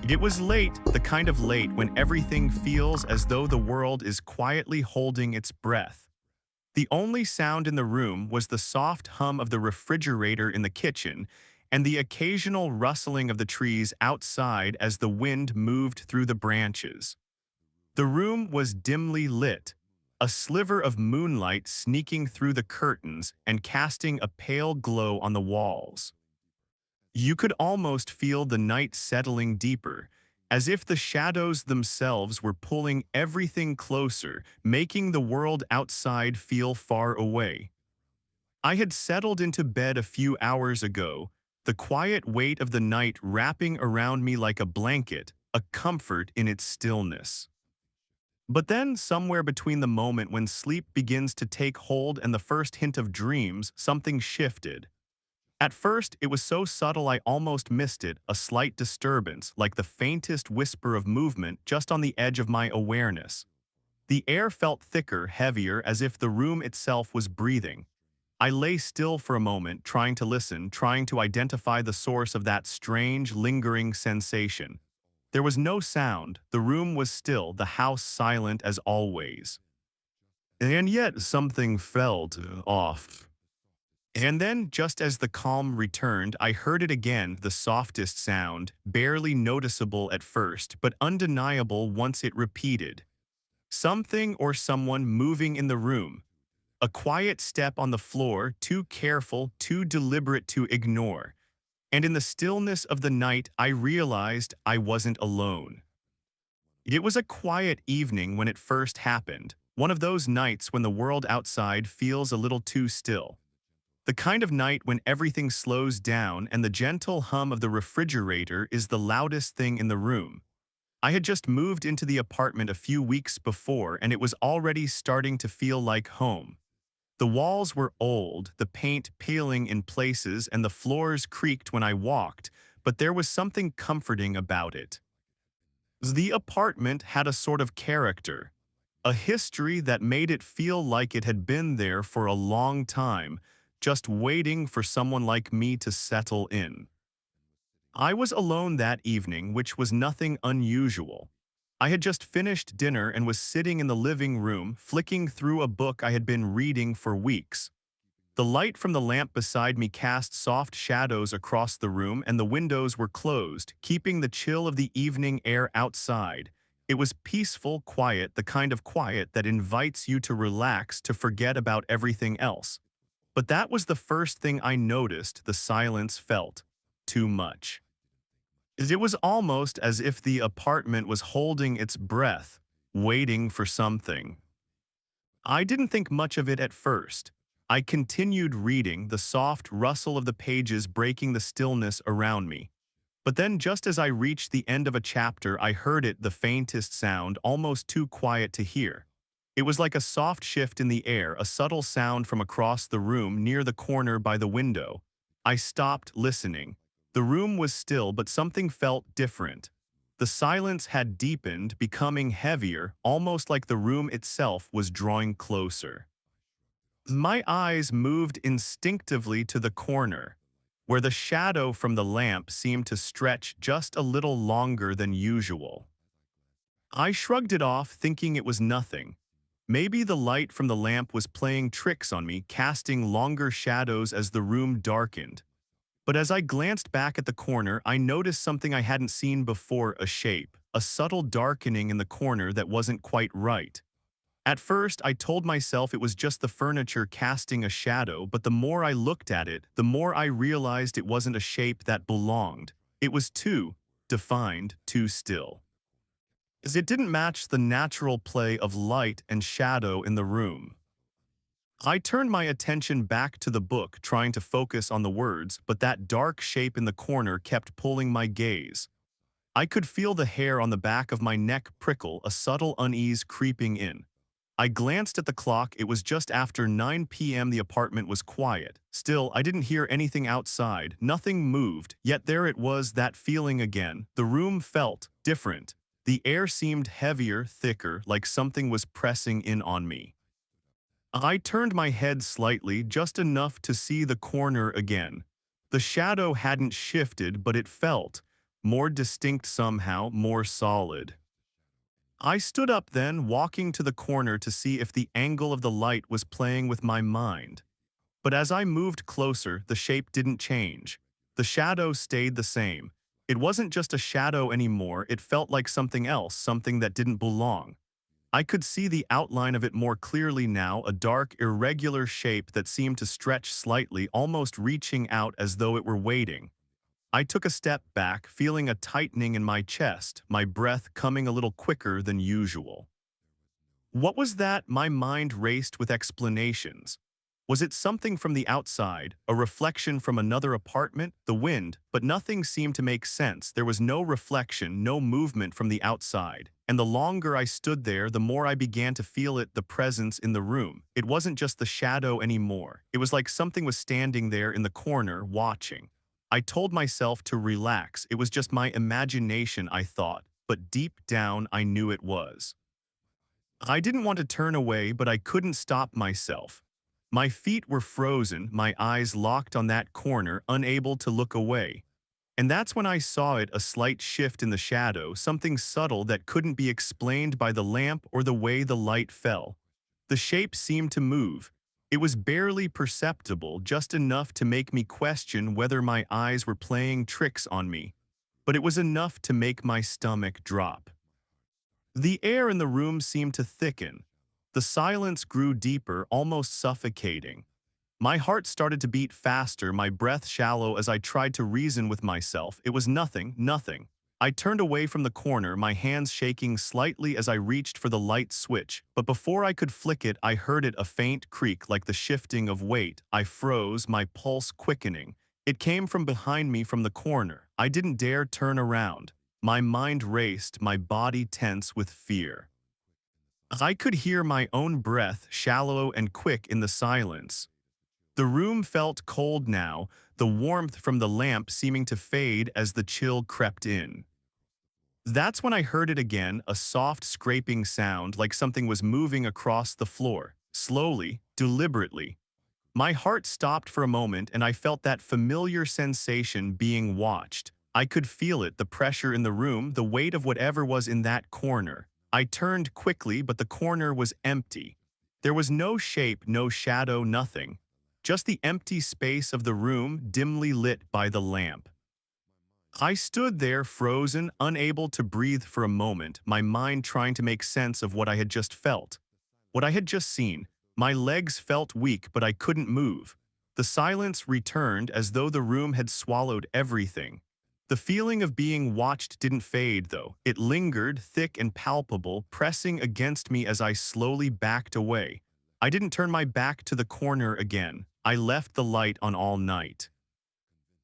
It was late, the kind of late when everything feels as though the world is quietly holding its breath. The only sound in the room was the soft hum of the refrigerator in the kitchen and the occasional rustling of the trees outside as the wind moved through the branches. The room was dimly lit, a sliver of moonlight sneaking through the curtains and casting a pale glow on the walls. You could almost feel the night settling deeper, as if the shadows themselves were pulling everything closer, making the world outside feel far away. I had settled into bed a few hours ago, the quiet weight of the night wrapping around me like a blanket, a comfort in its stillness. But then, somewhere between the moment when sleep begins to take hold and the first hint of dreams, something shifted. At first, it was so subtle I almost missed it, a slight disturbance, like the faintest whisper of movement just on the edge of my awareness. The air felt thicker, heavier, as if the room itself was breathing. I lay still for a moment, trying to listen, trying to identify the source of that strange, lingering sensation. There was no sound, the room was still, the house silent as always. And yet something felt off. And then, just as the calm returned, I heard it again, the softest sound, barely noticeable at first, but undeniable once it repeated. Something or someone moving in the room. A quiet step on the floor, too careful, too deliberate to ignore. And in the stillness of the night, I realized I wasn't alone. It was a quiet evening when it first happened, one of those nights when the world outside feels a little too still. The kind of night when everything slows down and the gentle hum of the refrigerator is the loudest thing in the room. I had just moved into the apartment a few weeks before and it was already starting to feel like home. The walls were old, the paint peeling in places and the floors creaked when I walked, but there was something comforting about it. The apartment had a sort of character, a history that made it feel like it had been there for a long time, just waiting for someone like me to settle in. I was alone that evening, which was nothing unusual. I had just finished dinner and was sitting in the living room, flicking through a book I had been reading for weeks. The light from the lamp beside me cast soft shadows across the room and the windows were closed, keeping the chill of the evening air outside. It was peaceful quiet, the kind of quiet that invites you to relax, to forget about everything else. But that was the first thing I noticed. The silence felt too much. It was almost as if the apartment was holding its breath, waiting for something. I didn't think much of it at first. I continued reading, the soft rustle of the pages breaking the stillness around me. But then just as I reached the end of a chapter, I heard it, the faintest sound, almost too quiet to hear. It was like a soft shift in the air, a subtle sound from across the room near the corner by the window. I stopped listening. The room was still, but something felt different. The silence had deepened, becoming heavier, almost like the room itself was drawing closer. My eyes moved instinctively to the corner, where the shadow from the lamp seemed to stretch just a little longer than usual. I shrugged it off, thinking it was nothing. Maybe the light from the lamp was playing tricks on me, casting longer shadows as the room darkened. But as I glanced back at the corner, I noticed something I hadn't seen before, a shape, a subtle darkening in the corner that wasn't quite right. At first, I told myself it was just the furniture casting a shadow, but the more I looked at it, the more I realized it wasn't a shape that belonged. It was too defined, too still. As it didn't match the natural play of light and shadow in the room. I turned my attention back to the book, trying to focus on the words, but that dark shape in the corner kept pulling my gaze. I could feel the hair on the back of my neck prickle, a subtle unease creeping in. I glanced at the clock. It was just after 9 p.m. The apartment was quiet. Still, I didn't hear anything outside. Nothing moved, yet there it was, that feeling again. The room felt different. The air seemed heavier, thicker, like something was pressing in on me. I turned my head slightly, just enough to see the corner again. The shadow hadn't shifted, but it felt more distinct somehow, more solid. I stood up then, walking to the corner to see if the angle of the light was playing with my mind. But as I moved closer, the shape didn't change. The shadow stayed the same. It wasn't just a shadow anymore, it felt like something else, something that didn't belong. I could see the outline of it more clearly now, a dark, irregular shape that seemed to stretch slightly, almost reaching out as though it were waiting. I took a step back, feeling a tightening in my chest, my breath coming a little quicker than usual. What was that? My mind raced with explanations. Was it something from the outside, a reflection from another apartment, the wind? But nothing seemed to make sense. There was no reflection, no movement from the outside. And the longer I stood there, the more I began to feel it, the presence in the room. It wasn't just the shadow anymore. It was like something was standing there in the corner, watching. I told myself to relax. It was just my imagination, I thought. But deep down, I knew it was. I didn't want to turn away, but I couldn't stop myself. My feet were frozen, my eyes locked on that corner, unable to look away. And that's when I saw it, a slight shift in the shadow, something subtle that couldn't be explained by the lamp or the way the light fell. The shape seemed to move. It was barely perceptible, just enough to make me question whether my eyes were playing tricks on me. But it was enough to make my stomach drop. The air in the room seemed to thicken. The silence grew deeper, almost suffocating. My heart started to beat faster, my breath shallow as I tried to reason with myself. It was nothing, nothing. I turned away from the corner, my hands shaking slightly as I reached for the light switch. But before I could flick it, I heard it, a faint creak like the shifting of weight. I froze, my pulse quickening. It came from behind me from the corner. I didn't dare turn around. My mind raced, my body tense with fear. I could hear my own breath, shallow and quick in the silence. The room felt cold now, the warmth from the lamp seeming to fade as the chill crept in. That's when I heard it again, a soft scraping sound like something was moving across the floor, slowly, deliberately. My heart stopped for a moment and I felt that familiar sensation being watched. I could feel it, the pressure in the room, the weight of whatever was in that corner. I turned quickly, but the corner was empty. There was no shape, no shadow, nothing. Just the empty space of the room, dimly lit by the lamp. I stood there frozen, unable to breathe for a moment, my mind trying to make sense of what I had just felt. What I had just seen. My legs felt weak, but I couldn't move. The silence returned as though the room had swallowed everything. The feeling of being watched didn't fade, though. It lingered, thick and palpable, pressing against me as I slowly backed away. I didn't turn my back to the corner again. I left the light on all night.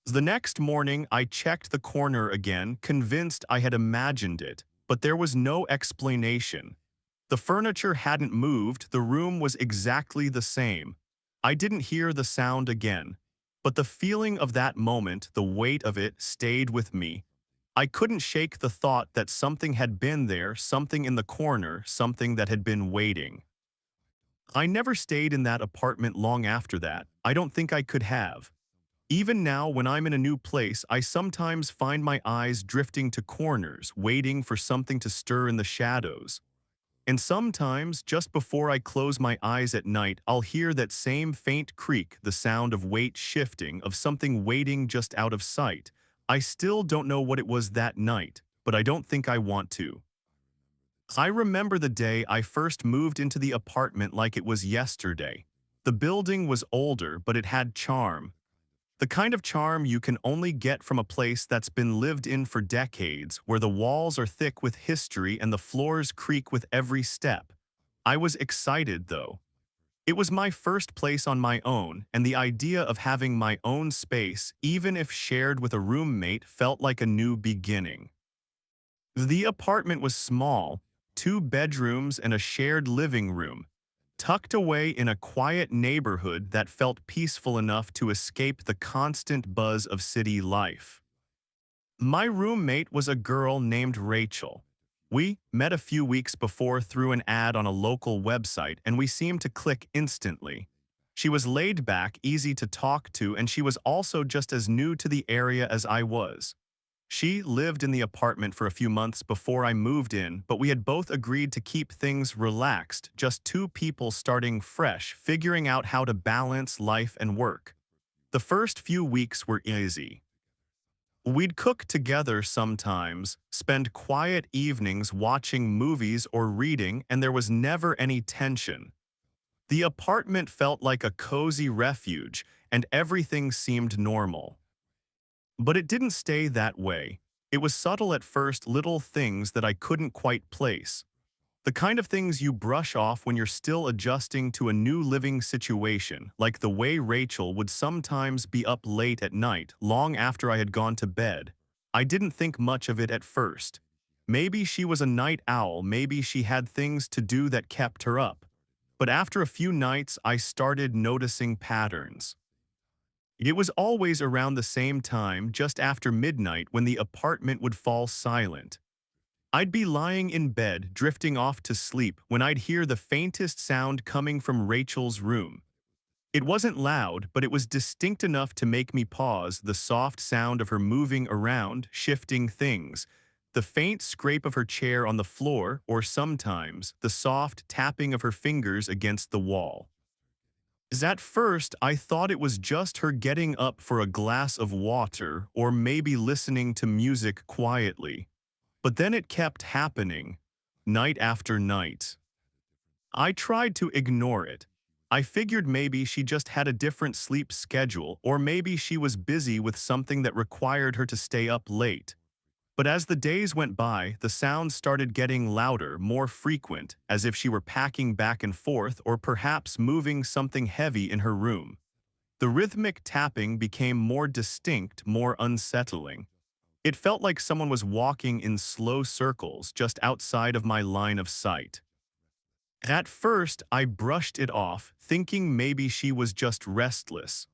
The next morning, I checked the corner again, convinced I had imagined it, but there was no explanation. The furniture hadn't moved, the room was exactly the same. I didn't hear the sound again, but the feeling of that moment, the weight of it, stayed with me. I couldn't shake the thought that something had been there, something in the corner, something that had been waiting. I never stayed in that apartment long after that. I don't think I could have. Even now, when I'm in a new place, I sometimes find my eyes drifting to corners, waiting for something to stir in the shadows. And sometimes, just before I close my eyes at night, I'll hear that same faint creak, the sound of weight shifting, of something waiting just out of sight. I still don't know what it was that night, but I don't think I want to. I remember the day I first moved into the apartment like it was yesterday. The building was older, but it had charm. The kind of charm you can only get from a place that's been lived in for decades, where the walls are thick with history and the floors creak with every step. I was excited, though. It was my first place on my own, and the idea of having my own space, even if shared with a roommate, felt like a new beginning. The apartment was small, 2 bedrooms and a shared living room, tucked away in a quiet neighborhood that felt peaceful enough to escape the constant buzz of city life. My roommate was a girl named Rachel. We met a few weeks before through an ad on a local website, and we seemed to click instantly. She was laid back, easy to talk to, and she was also just as new to the area as I was. She lived in the apartment for a few months before I moved in, but we had both agreed to keep things relaxed, just two people starting fresh, figuring out how to balance life and work. The first few weeks were easy. We'd cook together sometimes, spend quiet evenings watching movies or reading, and there was never any tension. The apartment felt like a cozy refuge, and everything seemed normal. But it didn't stay that way. It was subtle at first, little things that I couldn't quite place. The kind of things you brush off when you're still adjusting to a new living situation, like the way Rachel would sometimes be up late at night, long after I had gone to bed. I didn't think much of it at first. Maybe she was a night owl, maybe she had things to do that kept her up. But after a few nights, I started noticing patterns. It was always around the same time, just after midnight, when the apartment would fall silent. I'd be lying in bed, drifting off to sleep, when I'd hear the faintest sound coming from Rachel's room. It wasn't loud, but it was distinct enough to make me pause, the soft sound of her moving around, shifting things, the faint scrape of her chair on the floor, or sometimes the soft tapping of her fingers against the wall. At first, I thought it was just her getting up for a glass of water or maybe listening to music quietly. But then it kept happening, night after night. I tried to ignore it. I figured maybe she just had a different sleep schedule, or maybe she was busy with something that required her to stay up late. But as the days went by, the sounds started getting louder, more frequent, as if she were packing back and forth or perhaps moving something heavy in her room. The rhythmic tapping became more distinct, more unsettling. It felt like someone was walking in slow circles just outside of my line of sight. At first, I brushed it off, thinking maybe she was just restless.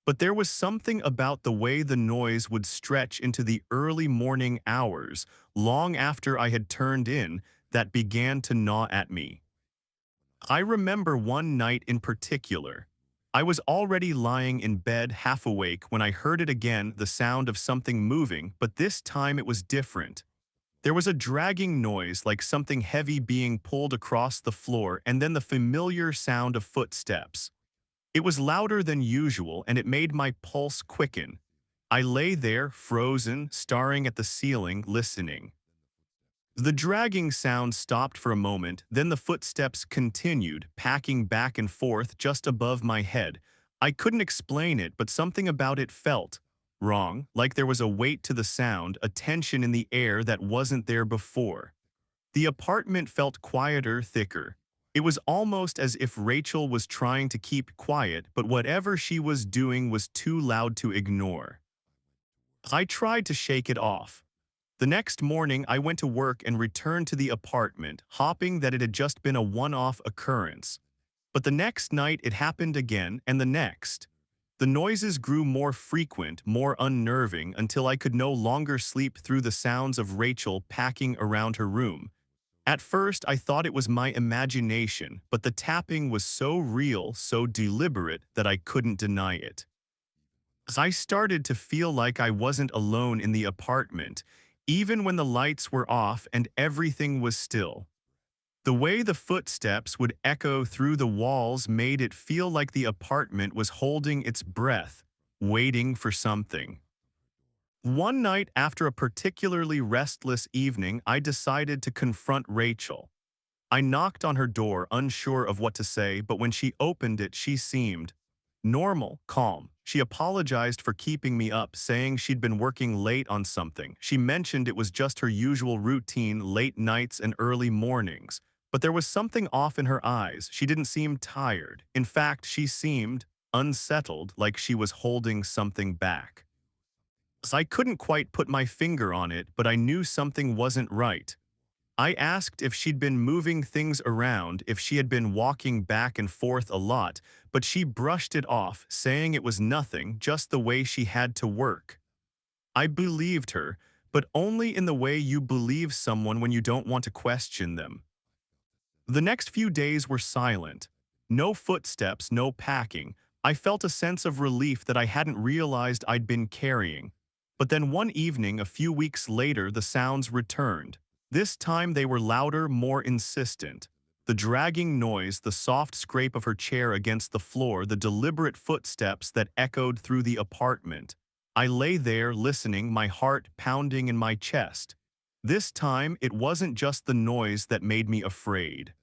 But there was something about the way the noise would stretch into the early morning hours, long after I had turned in, that began to gnaw at me. I remember one night in particular. I was already lying in bed half awake when I heard it again, the sound of something moving, but this time it was different. There was a dragging noise like something heavy being pulled across the floor, and then the familiar sound of footsteps. It was louder than usual, and it made my pulse quicken. I lay there, frozen, staring at the ceiling, listening. The dragging sound stopped for a moment, then the footsteps continued, packing back and forth just above my head. I couldn't explain it, but something about it felt wrong, like there was a weight to the sound, a tension in the air that wasn't there before. The apartment felt quieter, thicker. It was almost as if Rachel was trying to keep quiet, but whatever she was doing was too loud to ignore. I tried to shake it off. The next morning, I went to work and returned to the apartment, hoping that it had just been a one-off occurrence. But the next night, it happened again, and the next. The noises grew more frequent, more unnerving, until I could no longer sleep through the sounds of Rachel packing around her room. At first, I thought it was my imagination, but the tapping was so real, so deliberate, that I couldn't deny it. I started to feel like I wasn't alone in the apartment, even when the lights were off and everything was still. The way the footsteps would echo through the walls made it feel like the apartment was holding its breath, waiting for something. One night after a particularly restless evening, I decided to confront Rachel. I knocked on her door, unsure of what to say, but when she opened it, she seemed normal, calm. She apologized for keeping me up, saying she'd been working late on something. She mentioned it was just her usual routine, late nights and early mornings. But there was something off in her eyes. She didn't seem tired. In fact, she seemed unsettled, like she was holding something back. I couldn't quite put my finger on it, but I knew something wasn't right. I asked if she'd been moving things around, if she had been walking back and forth a lot, but she brushed it off, saying it was nothing, just the way she had to work. I believed her, but only in the way you believe someone when you don't want to question them. The next few days were silent. No footsteps, no packing. I felt a sense of relief that I hadn't realized I'd been carrying. But then one evening, a few weeks later, the sounds returned. This time they were louder, more insistent. The dragging noise, the soft scrape of her chair against the floor, the deliberate footsteps that echoed through the apartment. I lay there listening, my heart pounding in my chest. This time, it wasn't just the noise that made me afraid.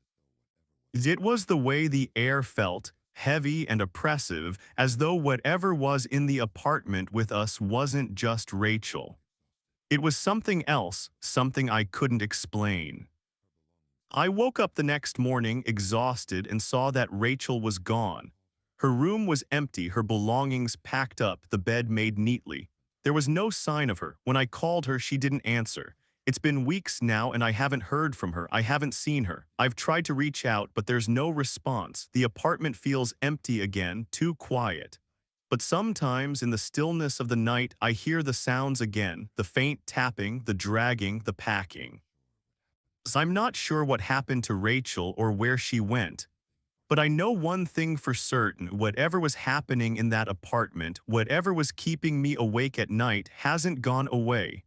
It was the way the air felt, heavy and oppressive, as though whatever was in the apartment with us wasn't just Rachel. It was something else, something I couldn't explain. I woke up the next morning exhausted and saw that Rachel was gone. Her room was empty, her belongings packed up, the bed made neatly. There was no sign of her. When I called her, she didn't answer. It's been weeks now and I haven't heard from her. I haven't seen her. I've tried to reach out, but there's no response. The apartment feels empty again, too quiet. But sometimes in the stillness of the night, I hear the sounds again, the faint tapping, the dragging, the packing. So I'm not sure what happened to Rachel or where she went, but I know one thing for certain: whatever was happening in that apartment, whatever was keeping me awake at night, hasn't gone away.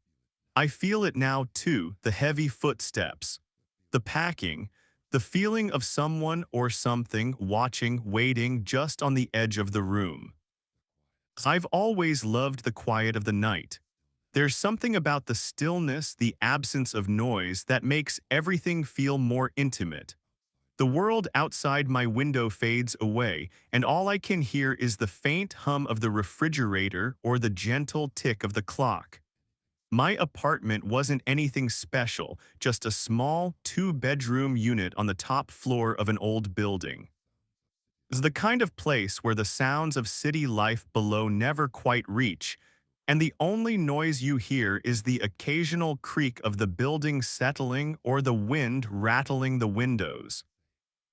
I feel it now too, the heavy footsteps, the packing, the feeling of someone or something watching, waiting just on the edge of the room. I've always loved the quiet of the night. There's something about the stillness, the absence of noise, that makes everything feel more intimate. The world outside my window fades away, and all I can hear is the faint hum of the refrigerator or the gentle tick of the clock. My apartment wasn't anything special, just a small, two-bedroom unit on the top floor of an old building. It's the kind of place where the sounds of city life below never quite reach, and the only noise you hear is the occasional creak of the building settling or the wind rattling the windows.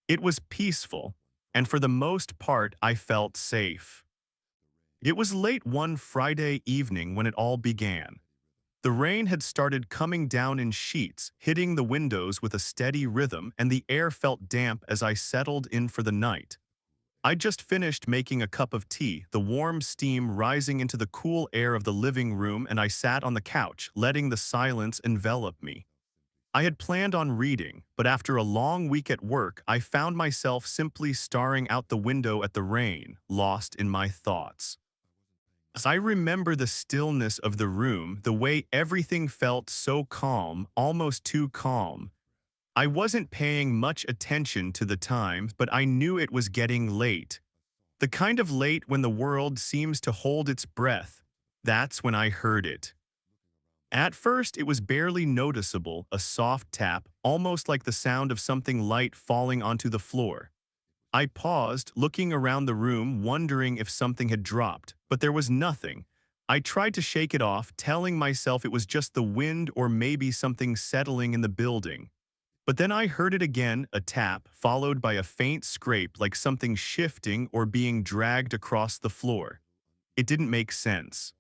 It was peaceful, and for the most part I felt safe. It was late one Friday evening when it all began. The rain had started coming down in sheets, hitting the windows with a steady rhythm, and the air felt damp as I settled in for the night. I'd just finished making a cup of tea, the warm steam rising into the cool air of the living room, and I sat on the couch, letting the silence envelop me. I had planned on reading, but after a long week at work, I found myself simply staring out the window at the rain, lost in my thoughts. As I remember the stillness of the room, the way everything felt so calm, almost too calm. I wasn't paying much attention to the time, but I knew it was getting late. The kind of late when the world seems to hold its breath. That's when I heard it. At first, it was barely noticeable, a soft tap, almost like the sound of something light falling onto the floor. I paused, looking around the room, wondering if something had dropped, but there was nothing. I tried to shake it off, telling myself it was just the wind or maybe something settling in the building. But then I heard it again, a tap, followed by a faint scrape like something shifting or being dragged across the floor. It didn't make sense.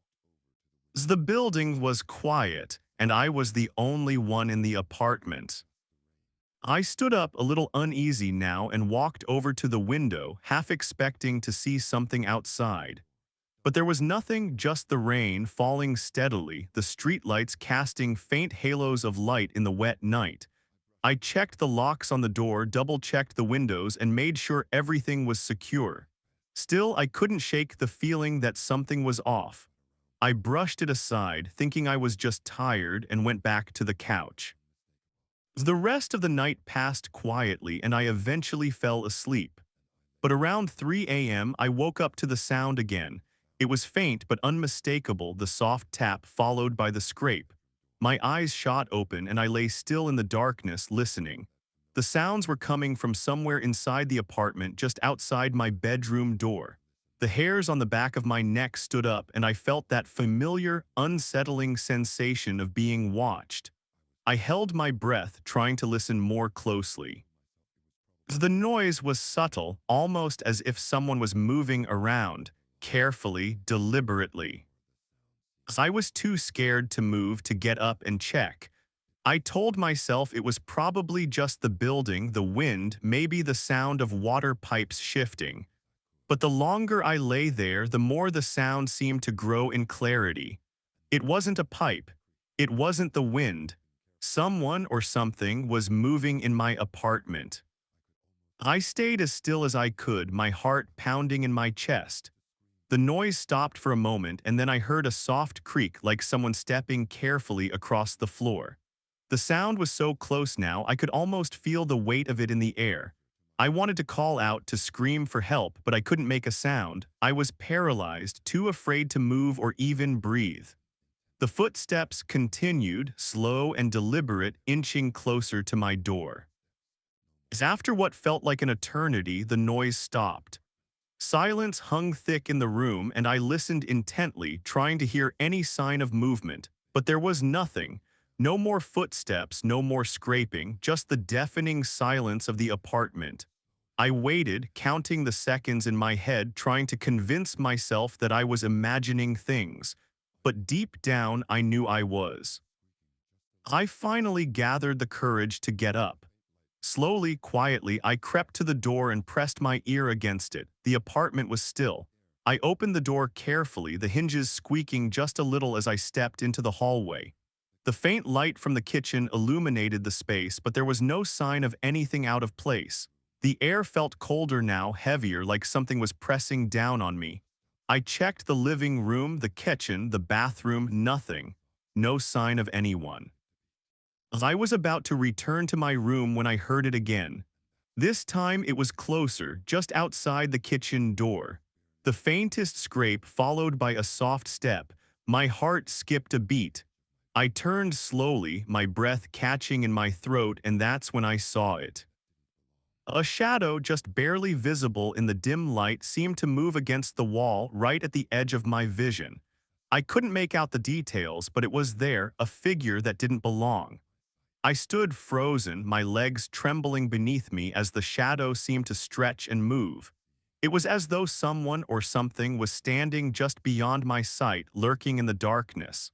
The building was quiet, and I was the only one in the apartment. I stood up, a little uneasy now, and walked over to the window, half expecting to see something outside. But there was nothing, just the rain falling steadily, the streetlights casting faint halos of light in the wet night. I checked the locks on the door, double-checked the windows, and made sure everything was secure. Still, I couldn't shake the feeling that something was off. I brushed it aside, thinking I was just tired, and went back to the couch. The rest of the night passed quietly, and I eventually fell asleep. But around 3 a.m., I woke up to the sound again. It was faint but unmistakable, the soft tap followed by the scrape. My eyes shot open, and I lay still in the darkness, listening. The sounds were coming from somewhere inside the apartment, just outside my bedroom door. The hairs on the back of my neck stood up, and I felt that familiar, unsettling sensation of being watched. I held my breath, trying to listen more closely. The noise was subtle, almost as if someone was moving around, carefully, deliberately. I was too scared to move, to get up and check. I told myself it was probably just the building, the wind, maybe the sound of water pipes shifting. But the longer I lay there, the more the sound seemed to grow in clarity. It wasn't a pipe. It wasn't the wind. Someone or something was moving in my apartment. I stayed as still as I could, my heart pounding in my chest. The noise stopped for a moment, and then I heard a soft creak like someone stepping carefully across the floor. The sound was so close now I could almost feel the weight of it in the air. I wanted to call out, to scream for help, but I couldn't make a sound. I was paralyzed, too afraid to move or even breathe. The footsteps continued, slow and deliberate, inching closer to my door. As after what felt like an eternity, the noise stopped. Silence hung thick in the room, and I listened intently, trying to hear any sign of movement. But there was nothing. No more footsteps, no more scraping, just the deafening silence of the apartment. I waited, counting the seconds in my head, trying to convince myself that I was imagining things. But deep down, I knew I was. I finally gathered the courage to get up. Slowly, quietly, I crept to the door and pressed my ear against it. The apartment was still. I opened the door carefully, the hinges squeaking just a little as I stepped into the hallway. The faint light from the kitchen illuminated the space, but there was no sign of anything out of place. The air felt colder now, heavier, like something was pressing down on me. I checked the living room, the kitchen, the bathroom, nothing. No sign of anyone. I was about to return to my room when I heard it again. This time it was closer, just outside the kitchen door. The faintest scrape followed by a soft step. My heart skipped a beat. I turned slowly, my breath catching in my throat, and that's when I saw it. A shadow, just barely visible in the dim light, seemed to move against the wall right at the edge of my vision. I couldn't make out the details, but it was there, a figure that didn't belong. I stood frozen, my legs trembling beneath me as the shadow seemed to stretch and move. It was as though someone or something was standing just beyond my sight, lurking in the darkness.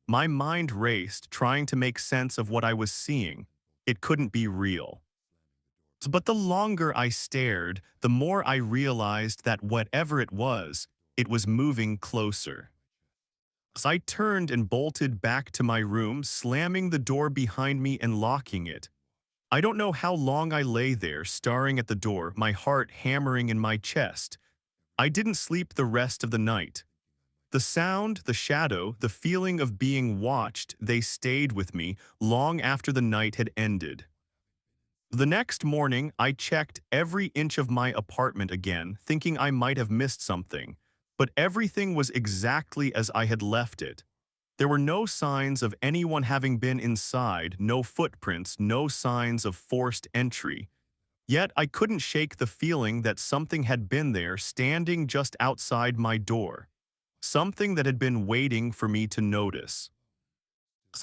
My mind raced, trying to make sense of what I was seeing. It couldn't be real. But the longer I stared, the more I realized that whatever it was moving closer. As I turned and bolted back to my room, slamming the door behind me and locking it. I don't know how long I lay there, staring at the door, my heart hammering in my chest. I didn't sleep the rest of the night. The sound, the shadow, the feeling of being watched, they stayed with me long after the night had ended. The next morning, I checked every inch of my apartment again, thinking I might have missed something. But everything was exactly as I had left it. There were no signs of anyone having been inside, no footprints, no signs of forced entry. Yet I couldn't shake the feeling that something had been there, standing just outside my door. Something that had been waiting for me to notice.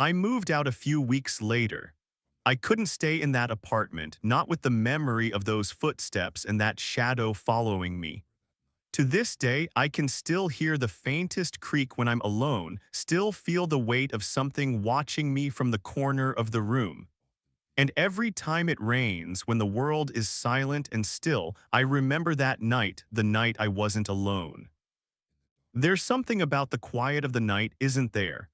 I moved out a few weeks later. I couldn't stay in that apartment, not with the memory of those footsteps and that shadow following me. To this day, I can still hear the faintest creak when I'm alone, still feel the weight of something watching me from the corner of the room. And every time it rains, when the world is silent and still, I remember that night, the night I wasn't alone. There's something about the quiet of the night, isn't there?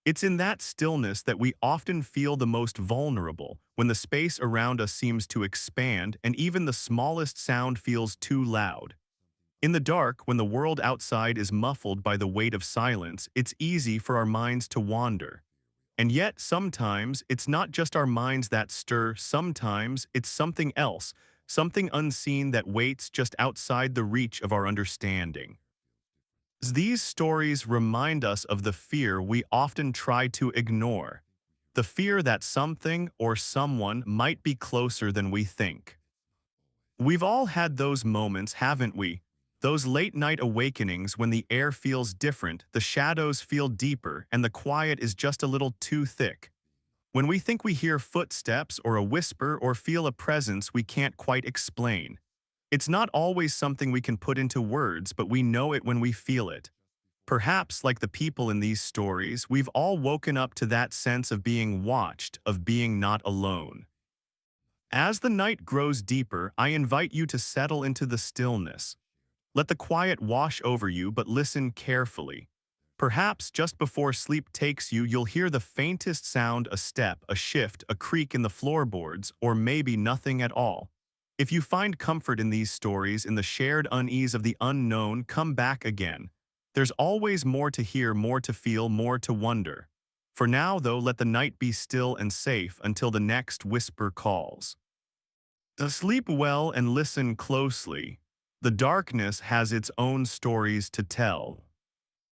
It's in that stillness that we often feel the most vulnerable, when the space around us seems to expand and even the smallest sound feels too loud. In the dark, when the world outside is muffled by the weight of silence, it's easy for our minds to wander. And yet, sometimes, it's not just our minds that stir, sometimes it's something else, something unseen that waits just outside the reach of our understanding. These stories remind us of the fear we often try to ignore, the fear that something or someone might be closer than we think. We've all had those moments, haven't we? Those late-night awakenings when the air feels different, the shadows feel deeper, and the quiet is just a little too thick. When we think we hear footsteps or a whisper or feel a presence we can't quite explain. It's not always something we can put into words, but we know it when we feel it. Perhaps, like the people in these stories, we've all woken up to that sense of being watched, of being not alone. As the night grows deeper, I invite you to settle into the stillness. Let the quiet wash over you, but listen carefully. Perhaps just before sleep takes you, you'll hear the faintest sound, a step, a shift, a creak in the floorboards, or maybe nothing at all. If you find comfort in these stories, in the shared unease of the unknown, come back again. There's always more to hear, more to feel, more to wonder. For now, though, let the night be still and safe until the next whisper calls. Sleep well and listen closely. The darkness has its own stories to tell.